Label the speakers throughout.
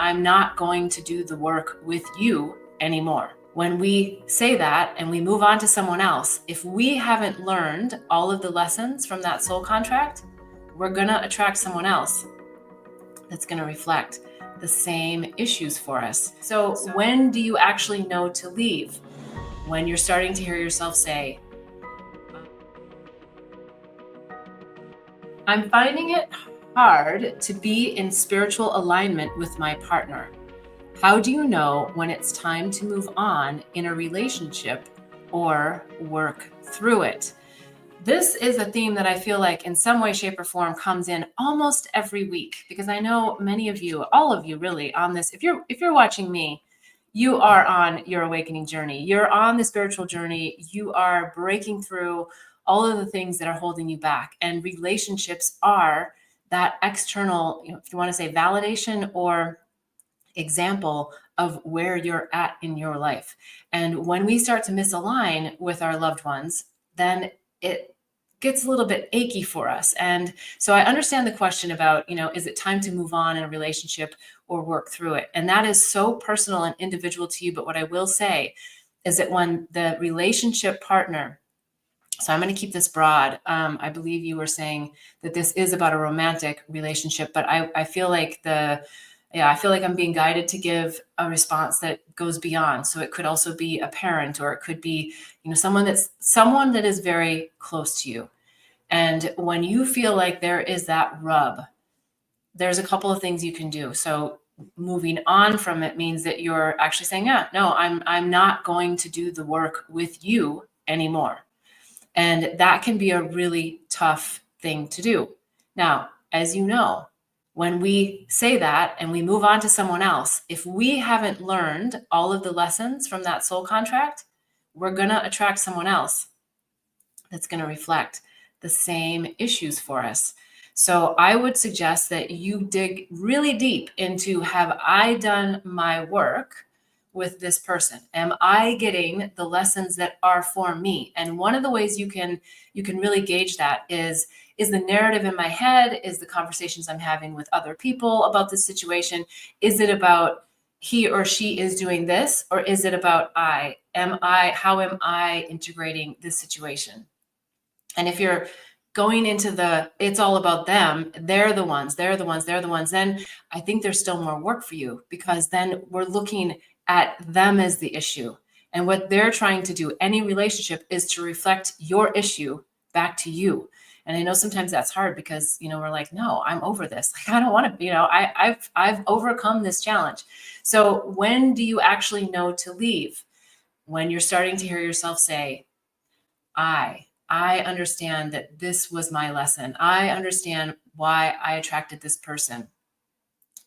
Speaker 1: I'm not going to do the work with you anymore. When we say that and we move on to someone else, if we haven't learned all of the lessons from that soul contract, we're going to attract someone else that's going to reflect the same issues for us. So when do you actually know to leave? When you're starting to hear yourself say, I'm finding it hard to be in spiritual alignment with my partner. How do you know when it's time to move on in a relationship or work through it? This is a theme that I feel like in some way, shape, or form comes in almost every week, because I know many of you, all of you really on this, if you're watching me, you are on your awakening journey. You're on the spiritual journey. You are breaking through all of the things that are holding you back. And relationships are that external, if you want to say validation or example of where you're at in your life. And when we start to misalign with our loved ones, then it gets a little bit achy for us. And so I understand the question about, is it time to move on in a relationship or work through it? And that is so personal and individual to you. But what I will say is that when the relationship partner, so I'm going to keep this broad. I believe you were saying that this is about a romantic relationship, but I feel like I feel like I'm being guided to give a response that goes beyond. So it could also be a parent, or it could be, someone that is very close to you. And when you feel like there is that rub, there's a couple of things you can do. So moving on from it means that you're actually saying, yeah, no, I'm not going to do the work with you anymore. And that can be a really tough thing to do. Now, as you know, when we say that and we move on to someone else, if we haven't learned all of the lessons from that soul contract, we're going to attract someone else that's going to reflect the same issues for us. So I would suggest that you dig really deep into, have I done my work with this person? Am I getting the lessons that are for me? And one of the ways you can really gauge that is the narrative in my head, is the conversations I'm having with other people about this situation, is it about he or she is doing this, or is it about how am I integrating this situation? And if you're going into it's all about them, they're the ones, then I think there's still more work for you, because then we're looking at them as the issue. And what they're trying to do, any relationship, is to reflect your issue back to you. And I know sometimes that's hard, because, we're like, no, I'm over this. Like, I don't want to, I've overcome this challenge. So when do you actually know to leave? When you're starting to hear yourself say, I understand that this was my lesson. I understand why I attracted this person.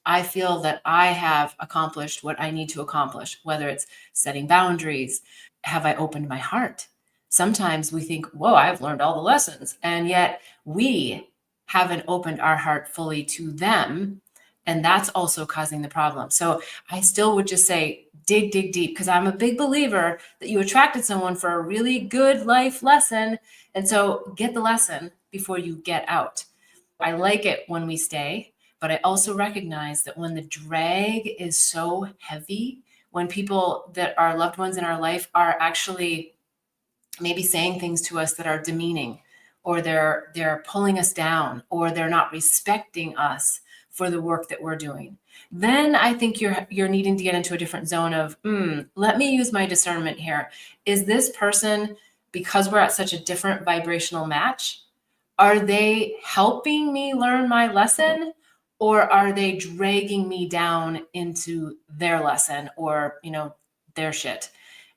Speaker 1: I feel that I have accomplished what I need to accomplish, whether it's setting boundaries. Have I opened my heart? Sometimes we think, whoa, I've learned all the lessons. And yet we haven't opened our heart fully to them. And that's also causing the problem. So I still would just say, dig deep, because I'm a big believer that you attracted someone for a really good life lesson. And so get the lesson before you get out. I like it when we stay, but I also recognize that when the drag is so heavy, when people that are loved ones in our life are actually maybe saying things to us that are demeaning, or they're pulling us down, or they're not respecting us for the work that we're doing, then I think you're needing to get into a different zone of, let me use my discernment here. Is this person, because we're at such a different vibrational match, are they helping me learn my lesson, or are they dragging me down into their lesson, or, their shit?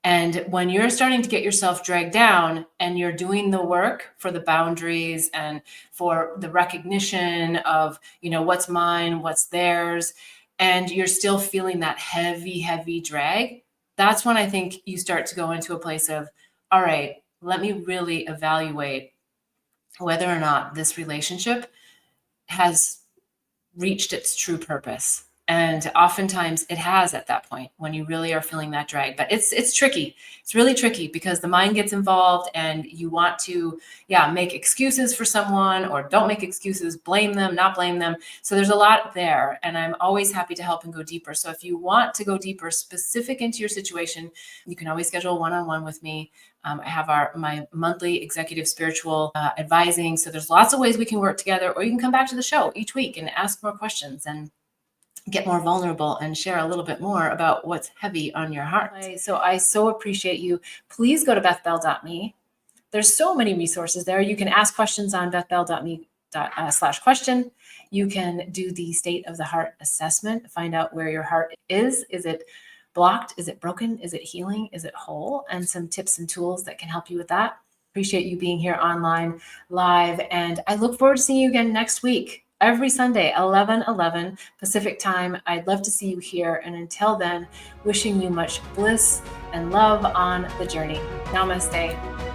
Speaker 1: And when you're starting to get yourself dragged down, and you're doing the work for the boundaries and for the recognition of, what's mine, what's theirs, and you're still feeling that heavy drag, that's when I think you start to go into a place of, all right, let me really evaluate whether or not this relationship has reached its true purpose. And oftentimes it has at that point when you really are feeling that drag. But it's tricky. It's really tricky because the mind gets involved and you want to, make excuses for someone, or don't make excuses, blame them, not blame them. So there's a lot there, and I'm always happy to help and go deeper. So if you want to go deeper, specific into your situation, you can always schedule a one-on-one with me. I have my monthly executive spiritual advising. So there's lots of ways we can work together, or you can come back to the show each week and ask more questions and get more vulnerable and share a little bit more about what's heavy on your heart. So I so appreciate you. Please go to bethbell.me. There's so many resources there. You can ask questions on bethbell.me/question. You can do the state of the heart assessment, find out where your heart is. Is it blocked? Is it broken? Is it healing? Is it whole? And some tips and tools that can help you with that. Appreciate you being here online, live, and I look forward to seeing you again next week. Every Sunday, 11:11 Pacific time. I'd love to see you here. And until then, wishing you much bliss and love on the journey. Namaste.